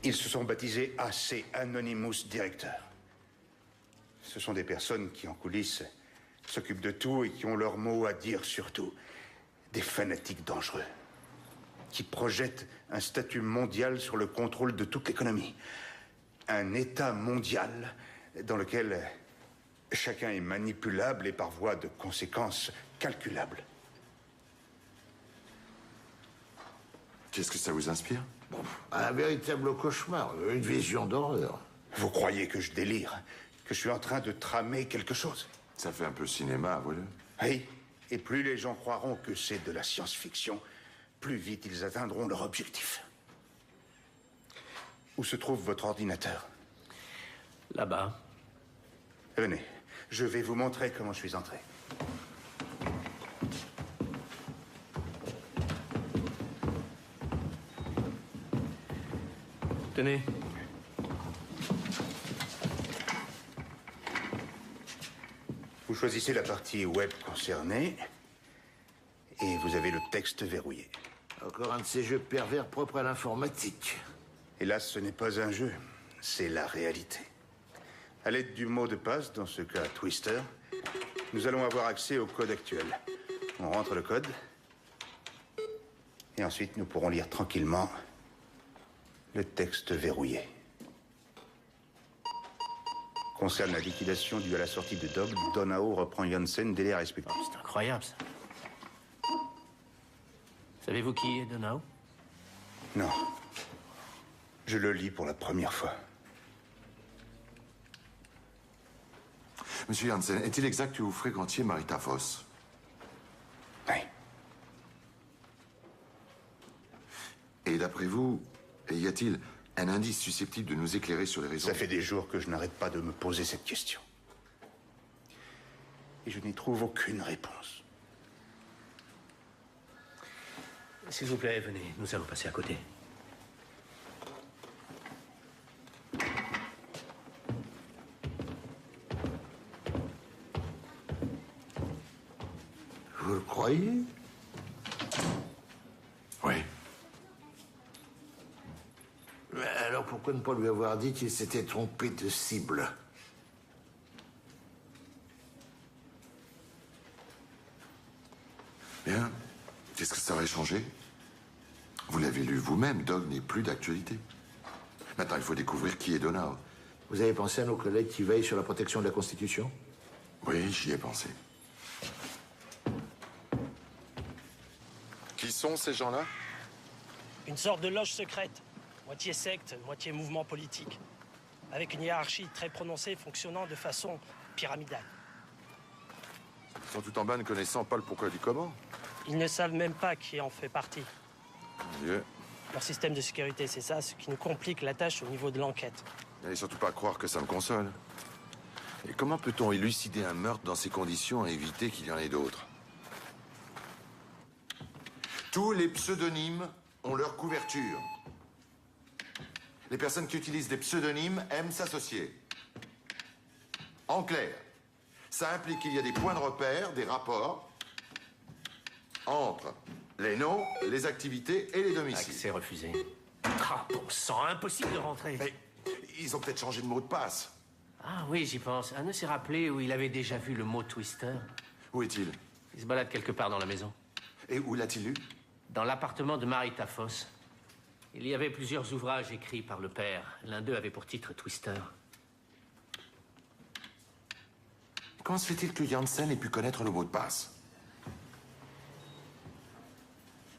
Ils se sont baptisés AC, Anonymous Director. Ce sont des personnes qui, en coulisses, s'occupent de tout et qui ont leur mot à dire sur tout. Des fanatiques dangereux. Qui projettent un statut mondial sur le contrôle de toute l'économie. Un État mondial dans lequel chacun est manipulable et par voie de conséquences calculables. Qu'est-ce que ça vous inspire? Un véritable cauchemar, une vision d'horreur. Vous croyez que je délire? Que je suis en train de tramer quelque chose? Ça fait un peu cinéma, voilà. Oui, et plus les gens croiront que c'est de la science-fiction, plus vite ils atteindront leur objectif. Où se trouve votre ordinateur? Là-bas. Venez, je vais vous montrer comment je suis entré. Tenez. Vous choisissez la partie web concernée et vous avez le texte verrouillé. Encore un de ces jeux pervers propres à l'informatique. Hélas, ce n'est pas un jeu, c'est la réalité. À l'aide du mot de passe, dans ce cas Twister, nous allons avoir accès au code actuel. On rentre le code. Et ensuite, nous pourrons lire tranquillement le texte verrouillé. Concerne la liquidation due à la sortie de Dog, Donao reprend Janssen, délai respecté. Oh, c'est incroyable, ça. Savez-vous qui est Donao? Non. Je le lis pour la première fois. Monsieur Janssen, est-il exact que vous fréquentiez Marita Foss? Oui. Et d'après vous, y a-t-il un indice susceptible de nous éclairer sur les raisons? Ça fait des jours que je n'arrête pas de me poser cette question. Et je n'y trouve aucune réponse. S'il vous plaît, venez, nous allons passer à côté. Vous le croyez? Oui. Mais alors pourquoi ne pas lui avoir dit qu'il s'était trompé de cible? Bien. Qu'est-ce que ça aurait changé? Vous l'avez lu vous-même, Dog n'est plus d'actualité. Maintenant, il faut découvrir qui est Donao. Vous avez pensé à nos collègues qui veillent sur la protection de la Constitution? Oui, j'y ai pensé. Qui sont ces gens-là? Une sorte de loge secrète, moitié secte, moitié mouvement politique, avec une hiérarchie très prononcée fonctionnant de façon pyramidale. Ils sont tout en bas ne connaissant pas le pourquoi du comment. Ils ne savent même pas qui en fait partie. Mon Dieu. Leur système de sécurité, c'est ça, ce qui nous complique la tâche au niveau de l'enquête. N'allez surtout pas croire que ça me console. Et comment peut-on élucider un meurtre dans ces conditions et éviter qu'il y en ait d'autres? Tous les pseudonymes ont leur couverture. Les personnes qui utilisent des pseudonymes aiment s'associer. En clair, ça implique qu'il y a des points de repère, des rapports entre les noms, les activités et les domiciles. Accès refusé. Ah, bon sang, impossible de rentrer. Mais ils ont peut-être changé de mot de passe. Ah oui, j'y pense. Anne s'est rappelé où il avait déjà vu le mot Twister. Où est-il? Il se balade quelque part dans la maison. Et où l'a-t-il lu? Dans l'appartement de Marita Foss. Il y avait plusieurs ouvrages écrits par le père. L'un d'eux avait pour titre Twister. Comment se fait-il que Janssen ait pu connaître le mot de passe?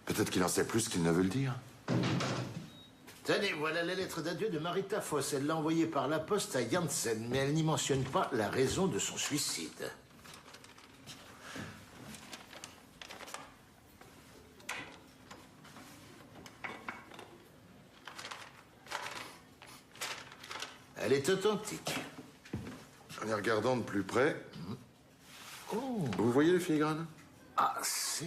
Peut-être qu'il en sait plus qu'il ne veut le dire. Tenez, voilà la lettre d'adieu de Marita Foss. Elle l'a envoyée par la poste à Janssen, mais elle n'y mentionne pas la raison de son suicide. Elle est authentique. En y regardant de plus près... Oh. Vous voyez le filigrane? Ah, c'est...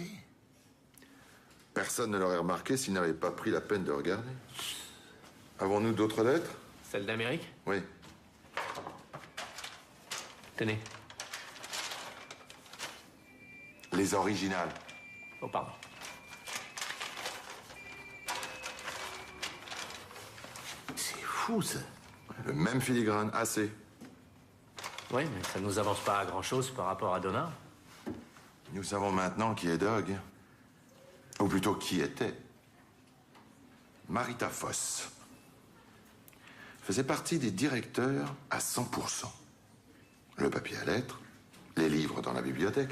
Personne ne l'aurait remarqué s'il n'avait pas pris la peine de regarder. Avons-nous d'autres lettres? Celle d'Amérique? Oui. Tenez. Les originales. Oh, pardon. C'est fou, ça. Le même filigrane, assez. Oui, mais ça ne nous avance pas à grand-chose par rapport à Donao. Nous savons maintenant qui est Dog. Ou plutôt qui était. Marita Foss faisait partie des directeurs à 100%. Le papier à lettres, les livres dans la bibliothèque.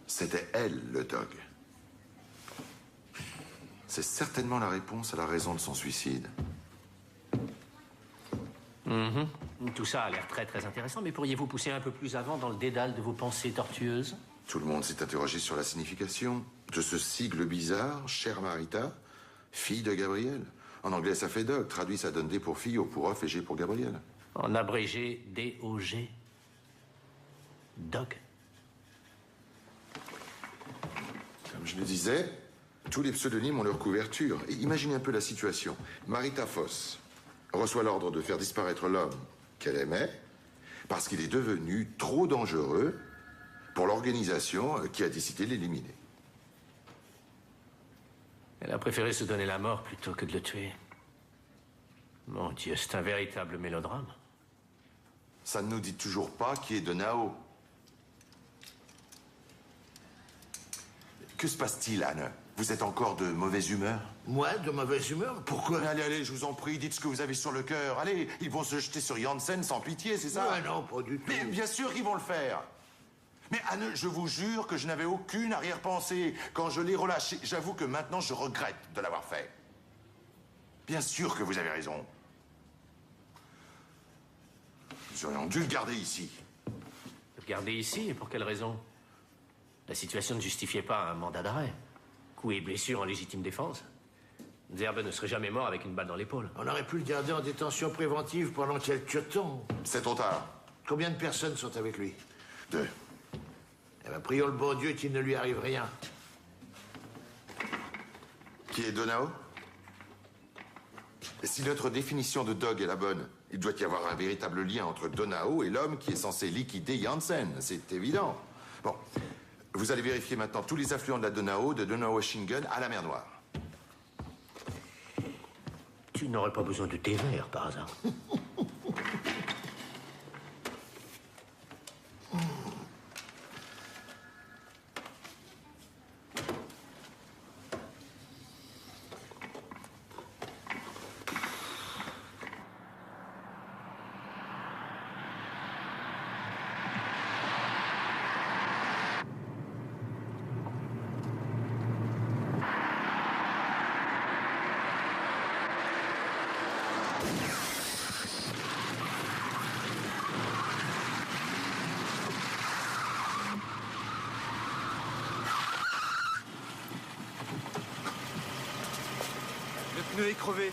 C'était elle, le Dog. C'est certainement la réponse à la raison de son suicide. Tout ça a l'air très très intéressant, mais pourriez-vous pousser un peu plus avant dans le dédale de vos pensées tortueuses? Tout le monde s'est interrogé sur la signification de ce sigle bizarre, chère Marita, fille de Gabriel. En anglais, ça fait Dog. Traduit, ça donne D pour fille, O pour off et G pour Gabriel. En abrégé, D-O-G. Dog. Comme je le disais, tous les pseudonymes ont leur couverture. Et imaginez un peu la situation. Marita Foss reçoit l'ordre de faire disparaître l'homme qu'elle aimait parce qu'il est devenu trop dangereux pour l'organisation qui a décidé de l'éliminer. Elle a préféré se donner la mort plutôt que de le tuer. Mon Dieu, c'est un véritable mélodrame. Ça ne nous dit toujours pas qui est Donao. Que se passe-t-il, Anne? Vous êtes encore de mauvaise humeur? Moi, de mauvaise humeur? Pourquoi? Allez, allez, je vous en prie, dites ce que vous avez sur le cœur. Allez, ils vont se jeter sur Janssen sans pitié, c'est ça? Non, pas du tout. Mais bien sûr qu'ils vont le faire. Mais Anne, je vous jure que je n'avais aucune arrière-pensée. Quand je l'ai relâché, j'avoue que maintenant je regrette de l'avoir fait. Bien sûr que vous avez raison. Nous aurions dû le garder ici. Le garder ici? Et pour quelle raison? La situation ne justifiait pas un mandat d'arrêt. Coups et blessures en légitime défense. Zerbe ne serait jamais mort avec une balle dans l'épaule. On aurait pu le garder en détention préventive pendant quelques temps. C'est trop tard. Combien de personnes sont avec lui? 2. Eh bien, prions le bon Dieu qu'il ne lui arrive rien. Qui est Donao? Et si notre définition de Dog est la bonne, il doit y avoir un véritable lien entre Donao et l'homme qui est censé liquider Janssen. C'est évident. Bon, vous allez vérifier maintenant tous les affluents de la Donao, de Donaueschingen à la mer Noire. Tu n'aurais pas besoin de thé vert, par hasard? Le pneu est crevé.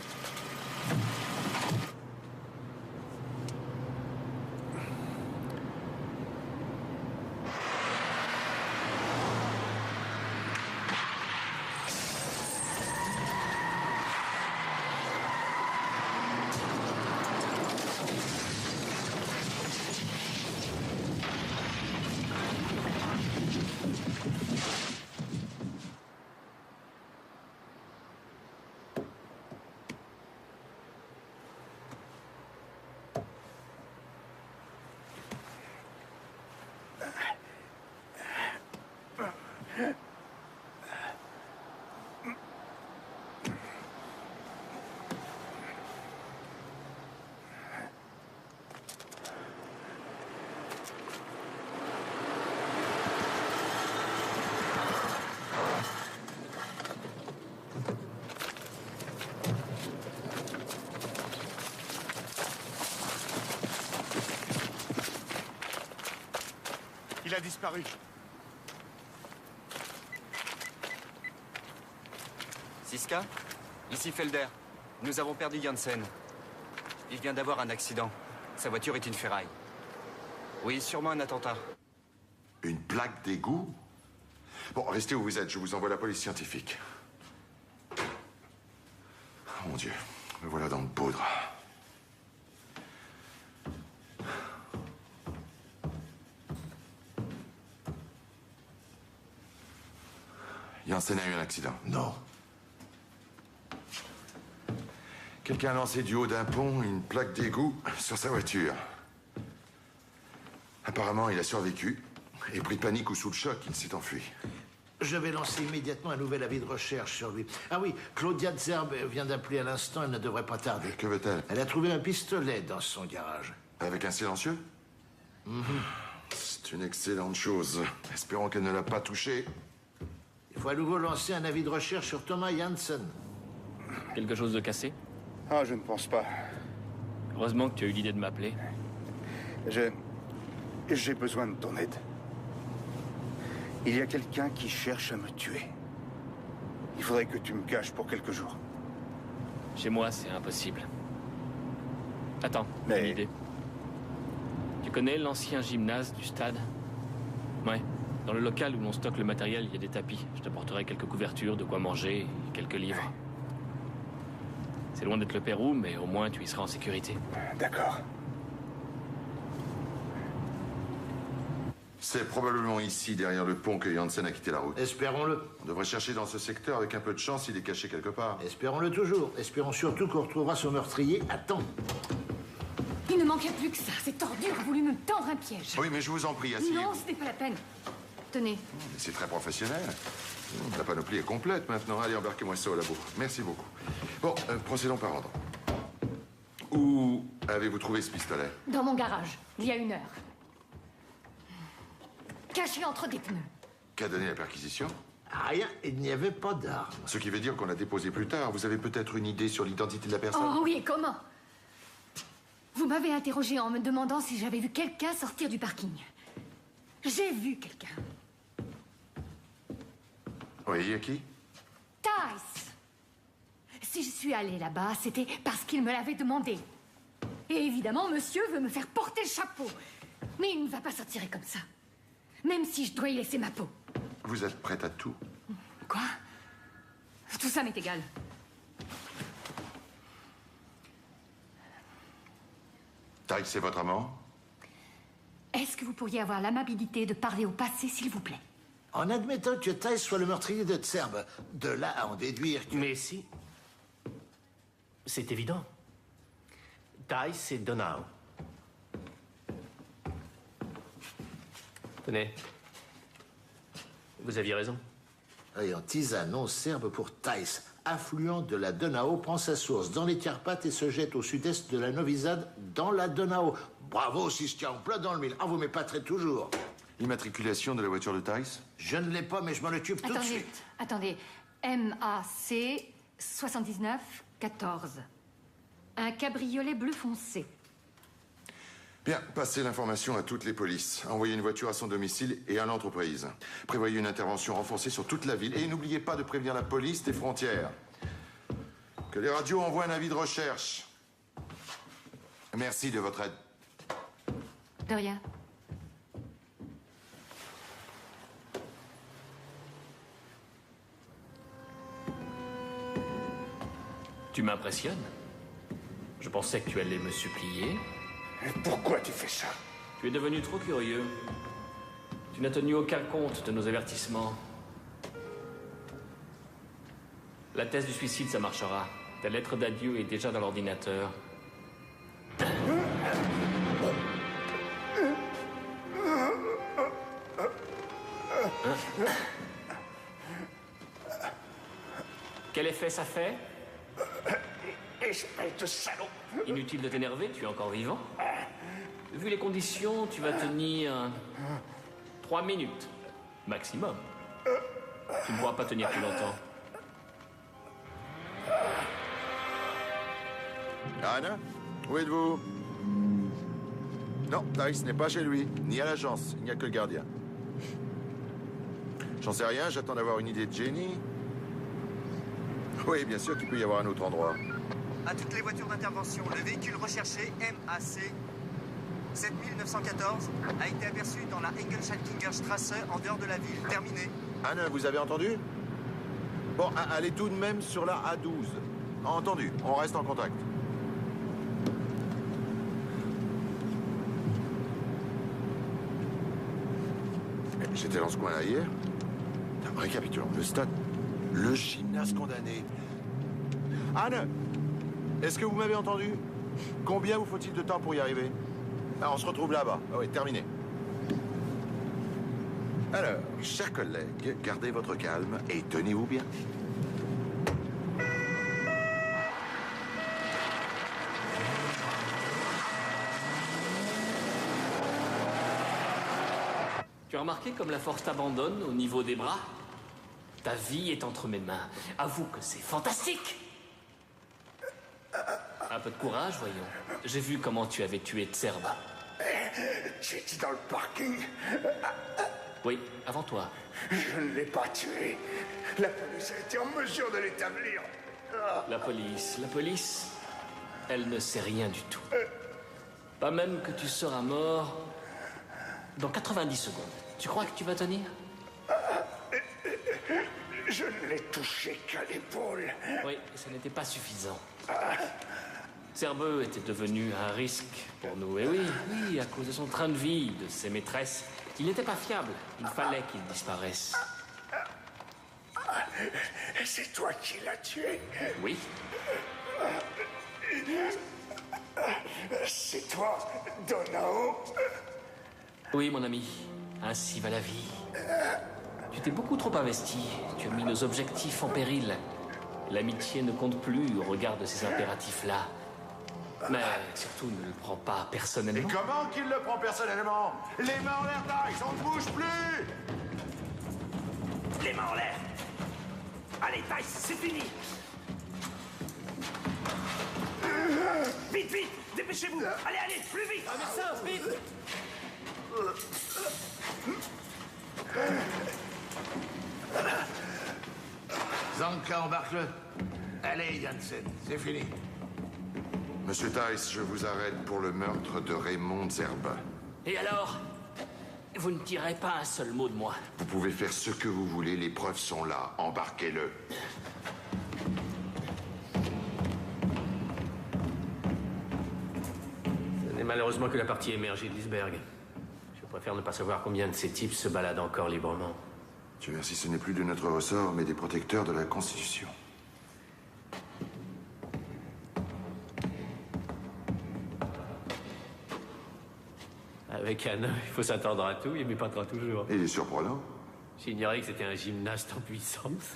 Il a disparu. Siska, ici Felder. Nous avons perdu Janssen. Il vient d'avoir un accident. Sa voiture est une ferraille. Oui, sûrement un attentat. Une plaque d'égout? Bon, restez où vous êtes, je vous envoie la police scientifique. Oh, mon Dieu, me voilà dans le poudre. Janssen a eu un accident. Non. Quelqu'un a lancé du haut d'un pont une plaque d'égout sur sa voiture. Apparemment, il a survécu. Et pris de panique ou sous le choc, il s'est enfui. Je vais lancer immédiatement un nouvel avis de recherche sur lui. Ah oui, Claudia Zerbe vient d'appeler à l'instant, elle ne devrait pas tarder. Que veut-elle? Elle a trouvé un pistolet dans son garage. Avec un silencieux? C'est une excellente chose. Espérons qu'elle ne l'a pas touché. Il faut à nouveau lancer un avis de recherche sur Thomas Janssen. Quelque chose de cassé? Ah, je ne pense pas. Heureusement que tu as eu l'idée de m'appeler. J'ai besoin de ton aide. Il y a quelqu'un qui cherche à me tuer. Il faudrait que tu me caches pour quelques jours. Chez moi, c'est impossible. Attends, Mais... une idée. Tu connais l'ancien gymnase du stade? Ouais. Dans le local où l'on stocke le matériel, il y a des tapis. Je t'apporterai quelques couvertures, de quoi manger et quelques livres. C'est loin d'être le Pérou, mais au moins tu y seras en sécurité. D'accord. C'est probablement ici, derrière le pont, que Janssen a quitté la route. Espérons-le. On devrait chercher dans ce secteur. Avec un peu de chance, il est caché quelque part. Espérons-le toujours. Espérons surtout qu'on retrouvera son meurtrier à temps. Il ne manquait plus que ça. Cette ordure a voulu me tendre un piège. Oui, mais je vous en prie, asseyez-vous. Non, ce n'est pas la peine. Tenez. C'est très professionnel. La panoplie est complète maintenant. Allez, embarquez-moi ça au labo. Merci beaucoup. Bon, procédons par ordre. Où avez-vous trouvé ce pistolet? Dans mon garage, il y a 1 heure. Caché entre des pneus. Qu'a donné la perquisition? Rien, il n'y avait pas d'armes. Ce qui veut dire qu'on l'a déposé plus tard. Vous avez peut-être une idée sur l'identité de la personne? Oh oui, et comment? Vous m'avez interrogé en me demandant si j'avais vu quelqu'un sortir du parking. J'ai vu quelqu'un. Oui, à qui? Tice. Si je suis allée là-bas, c'était parce qu'il me l'avait demandé. Et évidemment, monsieur veut me faire porter le chapeau. Mais il ne va pas s'en tirer comme ça. Même si je dois y laisser ma peau. Vous êtes prête à tout? Quoi? Tout ça m'est égal. Tyke, c'est votre amant? Est-ce que vous pourriez avoir l'amabilité de parler au passé, s'il vous plaît? En admettant que Tice soit le meurtrier de Tserbe, de là à en déduire que... Mais si. C'est évident. Tice, c'est Donau. Tenez. Vous aviez raison. Et en Tisano serbe pour Tice, affluent de la Donau, prend sa source dans les Carpates et se jette au sud-est de la Novi Sad, dans la Donau. Bravo, Siskia, en plein dans le mille. Ah, vous m'épaterez toujours. L'immatriculation de la voiture de Tice? Je ne l'ai pas, mais je m'en occupe tout de suite. Attendez. MAC 7914. Un cabriolet bleu foncé. Bien, passez l'information à toutes les polices. Envoyez une voiture à son domicile et à l'entreprise. Prévoyez une intervention renforcée sur toute la ville. Et n'oubliez pas de prévenir la police des frontières. Que les radios envoient un avis de recherche. Merci de votre aide. De rien. Tu m'impressionnes. Je pensais que tu allais me supplier. Pourquoi tu fais ça? Tu es devenu trop curieux. Tu n'as tenu aucun compte de nos avertissements. La thèse du suicide, ça marchera. Ta lettre d'adieu est déjà dans l'ordinateur. Quel effet ça fait? Espèce de salaud! Inutile de t'énerver, tu es encore vivant. Vu les conditions, tu vas tenir 3 minutes, maximum. Tu ne pourras pas tenir plus longtemps. Anne, où êtes-vous? Non, Tice n'est pas chez lui, ni à l'agence. Il n'y a que le gardien. J'en sais rien, j'attends d'avoir une idée de Jenny. Oui, bien sûr qu'il peut y avoir un autre endroit. À toutes les voitures d'intervention, le véhicule recherché MAC 7914 a été aperçu dans la Engelschaltinger Strasse en dehors de la ville. Terminé. Anne, vous avez entendu? Bon, allez tout de même sur la A12. Entendu, on reste en contact. J'étais dans ce coin-là hier. Récapitulons. Le stade, le gymnase condamné. Anne, est-ce que vous m'avez entendu? Combien vous faut-il de temps pour y arriver? Ah, on se retrouve là-bas. Ah oui, terminé. Alors, chers collègues, gardez votre calme et tenez-vous bien. Tu as remarqué comme la force t'abandonne au niveau des bras? Ta vie est entre mes mains. Avoue que c'est fantastique! Un peu de courage, voyons. J'ai vu comment tu avais tué Tserbe. J'étais dans le parking. Oui, avant toi. Je ne l'ai pas tué. La police a été en mesure de l'établir. La police, elle ne sait rien du tout. Pas même que tu seras mort dans 90 secondes. Tu crois que tu vas tenir? Je ne l'ai touché qu'à l'épaule. Oui, ça n'était pas suffisant. Tserbe était devenu un risque pour nous. Et oui, à cause de son train de vie, de ses maîtresses. Il n'était pas fiable. Il fallait qu'il disparaisse. C'est toi qui l'as tué? Oui. C'est toi, Donao? Oui, mon ami. Ainsi va la vie. Tu t'es beaucoup trop investi. Tu as mis nos objectifs en péril. L'amitié ne compte plus au regard de ces impératifs-là. Mais surtout, ne le prends pas Et personnellement. comment qu'il le prend personnellement? Les mains en l'air, Tice, on ne bouge plus! Les mains en l'air. Allez, Tice, c'est fini. Vite, vite, dépêchez-vous. Allez, allez, plus vite. Un médecin, vite. Zanka, embarque-le. Allez, Janssen, c'est fini. Monsieur Tice, je vous arrête pour le meurtre de Raymond Zerbe. Et alors? Vous ne direz pas un seul mot de moi. Vous pouvez faire ce que vous voulez, les preuves sont là. Embarquez-le. Ce n'est malheureusement que la partie émergée de l'iceberg. Je préfère ne pas savoir combien de ces types se baladent encore librement. Dieu merci, ce n'est plus de notre ressort, mais des protecteurs de la Constitution. Avec un homme, il faut s'attendre à tout, il m'épatera toujours. Il est surprenant. J'ignorais que c'était un gymnaste en puissance.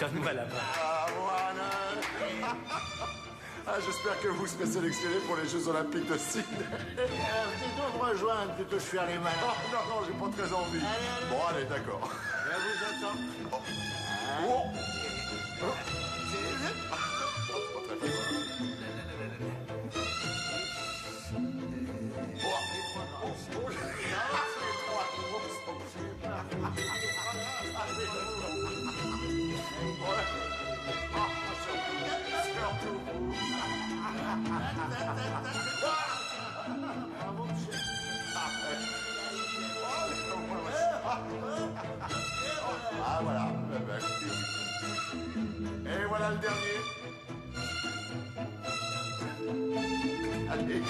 Donne-moi la main. Ah, j'espère que vous serez sélectionné pour les Jeux Olympiques de Sydney. Venez donc me rejoindre plutôt que faire les malins. Oh, non, j'ai pas très envie. Bon, allez, d'accord. Je vous attends. Ah, voilà. Et voilà le dernier. Allez.